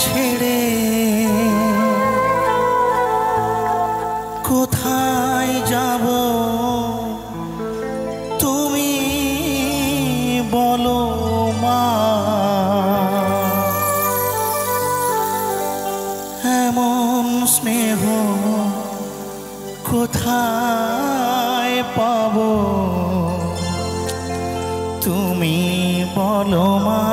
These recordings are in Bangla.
ছেড়ে কোথায় যাব তুমি বলো মা, এমন স্নেহ কোথায় পাবো তুমি বলো মা।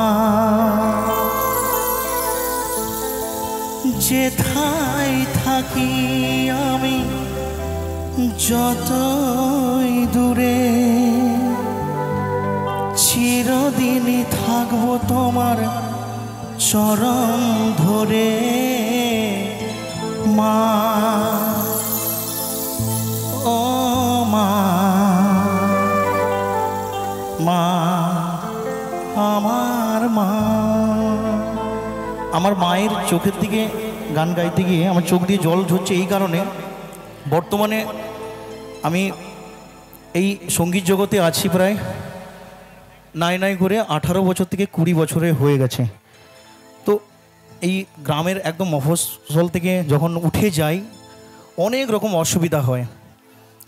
যেথায় থাকি আমি যতই দূরে, চিরদিনই থাকবো তোমার চরণ ধরে মা। ও মা, মা আমার মা। আমার মায়ের চোখের দিকে গান গাইতে গিয়ে আমার চোখ দিয়ে জল ঝরছে এই কারণে, বর্তমানে আমি এই সঙ্গীত জগতে আছি প্রায় নাই করে 18 বছর থেকে 20 বছরে হয়ে গেছে। তো এই গ্রামের একদম মফস্বল থেকে যখন উঠে যাই অনেক রকম অসুবিধা হয়।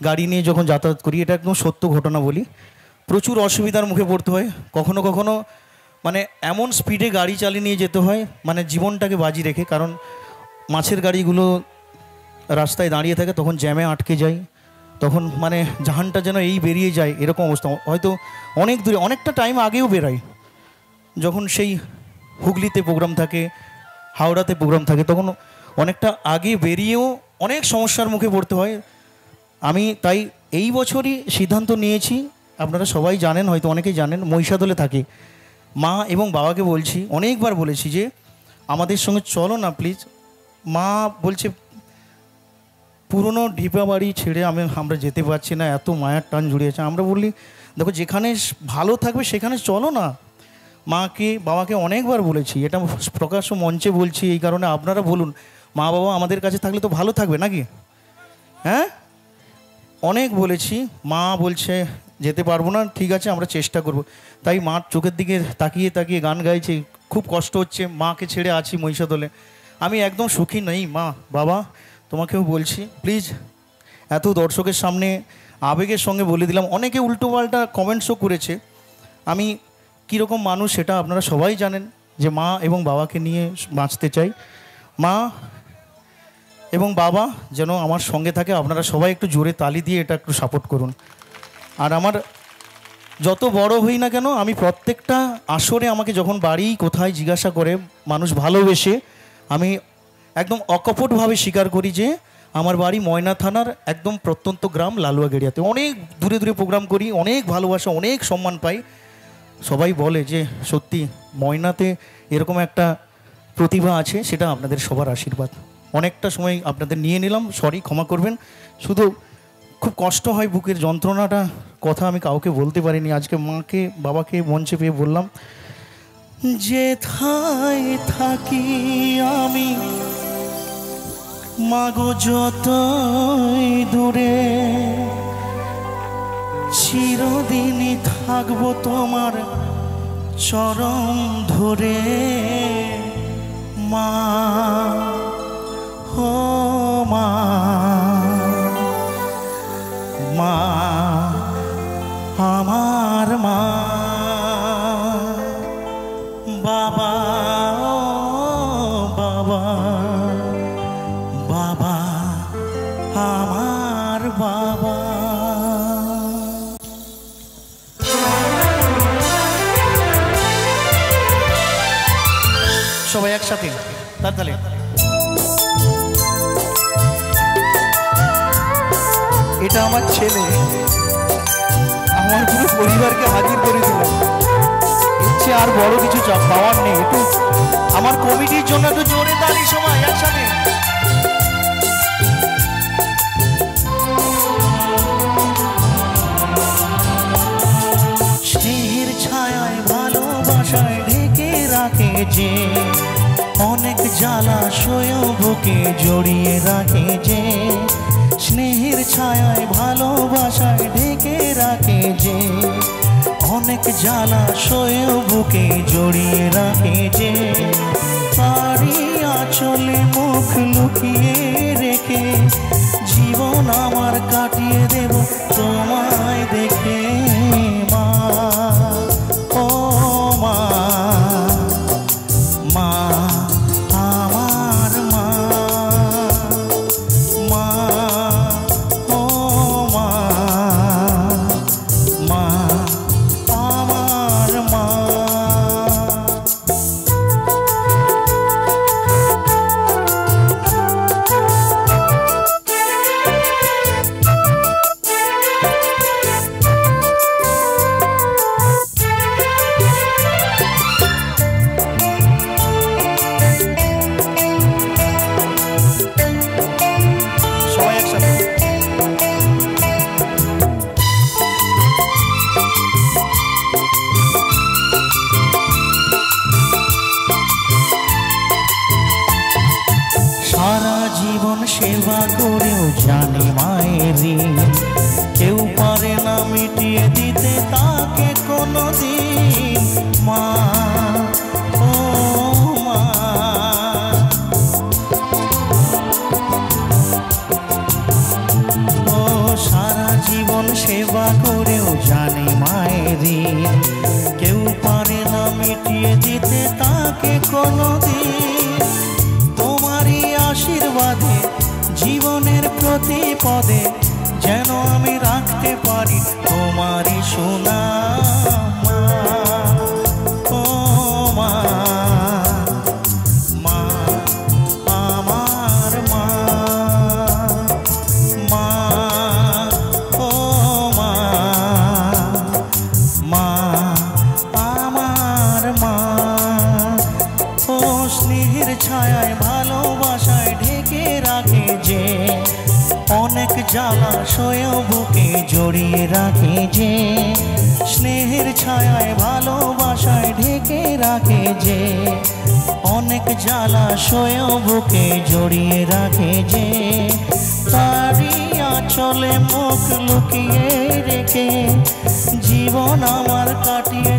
গাড়ি নিয়ে যখন যাতায়াত করি, এটা একদম সত্য ঘটনা বলি, প্রচুর অসুবিধার মুখে পড়তে হয়। কখনো কখনো মানে এমন স্পিডে গাড়ি চালিয়ে নিয়ে যেতে হয় মানে জীবনটাকে বাজি রেখে, কারণ মাছের গাড়িগুলো রাস্তায় দাঁড়িয়ে থাকে, তখন জ্যামে আটকে যায়, তখন মানে জাহানটা যেন এই বেরিয়ে যায় এরকম অবস্থা। হয়তো অনেক দূরে অনেকটা টাইম আগেও বেরাই, যখন সেই হুগলিতে প্রোগ্রাম থাকে, হাওড়াতে প্রোগ্রাম থাকে, তখন অনেকটা আগে বেরিয়েও অনেক সমস্যার মুখে পড়তে হয়। আমি তাই এই বছরই সিদ্ধান্ত নিয়েছি, আপনারা সবাই জানেন, হয়তো অনেকেই জানেন, মহিষাদলে থাকি। মা এবং বাবাকে বলছি, অনেকবার বলেছি যে আমাদের সঙ্গে চলো না প্লিজ। মা বলছে পুরনো ঢিপা বাড়ি ছেড়ে আমরা যেতে পারছি না, এত মায়ার টান জুড়িয়েছে। আমরা বললি দেখো যেখানে ভালো থাকবে সেখানে চলো না। মাকে বাবাকে অনেকবার বলেছি, এটা প্রকাশ্য মঞ্চে বলছি এই কারণে, আপনারা বলুন মা বাবা আমাদের কাছে থাকলে তো ভালো থাকবে নাকি? হ্যাঁ, অনেক বলেছি, মা বলছে যেতে পারবো না, ঠিক আছে আমরা চেষ্টা করব। তাই মার চোখের দিকে তাকিয়ে তাকিয়ে গান গাইছি, খুব কষ্ট হচ্ছে, মাকে ছেড়ে আছি মহিষাদলে। আমি একদম সুখী নই মা বাবা, তোমাকেও বলছি প্লিজ। এত দর্শকের সামনে আবেগের সঙ্গে বলে দিলাম, অনেকে উল্টোপাল্টা কমেন্টসও করেছে। আমি কীরকম মানুষ সেটা আপনারা সবাই জানেন, যে মা এবং বাবাকে নিয়ে বাঁচতে চাই। মা এবং বাবা যেন আমার সঙ্গে থাকে, আপনারা সবাই একটু জোরে তালি দিয়ে এটা একটু সাপোর্ট করুন। আর আমার যত বড় হই না কেন, আমি প্রত্যেকটা আসরে আমাকে যখন বাড়ি কোথায় জিজ্ঞাসা করে মানুষ ভালোবেসে, আমি একদম অকপটভাবে স্বীকার করি যে আমার বাড়ি ময়না থানার একদম প্রত্যন্ত গ্রাম লালুয়াগেড়িয়াতে। অনেক দূরে দূরে প্রোগ্রাম করি, অনেক ভালোবাসা, অনেক সম্মান পাই। সবাই বলে যে সত্যি ময়নাতে এরকম একটা প্রতিভা আছে, সেটা আপনাদের সবার আশীর্বাদ। অনেকটা সময় আপনাদের নিয়ে নিলাম, সরি ক্ষমা করবেন। শুধু খুব কষ্ট হয়, বুকের যন্ত্রণাটা কথা আমি কাউকে বলতে পারিনি, আজকে মাকে বাবাকে মঞ্চে পেয়ে বললাম। যেথায় থাকি আমি মাগো যতই দূরে, চিরদিনই থাকবো তোমার চরণ ধরে মা। ও মা, মা আমার মা। বাবা ও বাবা, বাবা আমার বাবা। সবাই একসাথে তাহলে। এটা আমার ছেলে, আমার পুরো পরিবারকে হাজির করে দিল, ইচ্ছে আর বড় কিছু পাওয়ার নেই। একটু আমার কমিটির জন্য একটু জোরে তালি সবাই একসাথে। স্নেহের ছায়ায় ভালোবাসায় ঢেকে রাখে যে, অনেক জ্বালাশয় বুকে জড়িয়ে রাখে যে। স্নেহের ছায়ায় ভালোবাসায় ঢেকে রাখে যে, অনেক জ্বালাশয় বুকে জড়িয়ে রাখে যে। পারি লুকিয়ে রেখে জীবন আমার কাটিয়ে দেব তোমায় দেখে মা। ও মা, মা আমার মা, মা ও মা, মা আমার মা। সারা জীবন সেবা করেও জানি মায়ের ঋণ কেউ পারে না মিটিয়ে দিতে তাকে কোনোদিন মা। ও মা, ও সারা জীবন সেবা করেও জানি মায়ের ঋণ কেউ পারে না মিটিয়ে দিতে তাকে কোনোদিন। তোমারই আশীর্বাদে জীবনের প্রতি পদে যেন আমি রাখতে পারি তোমারই সোনা মা। ও মা, মা আমার মা, মা ও মা, মা আমার মা। ও স্নেহের ছায়ায় ভালোবাসায় ঢেকে রাখে যে অনেক জ্বালাশয়েও বুকে জড়িয়ে রাখে যে। স্নেহের ছায়ায় ভালোবাসায় ঢেকে রাখে যে অনেক জ্বালাশয়েও বুকে জড়িয়ে রাখে যে। তারই আঁচলে মুখ লুকিয়ে রেখে জীবন আমার কাটিয়ে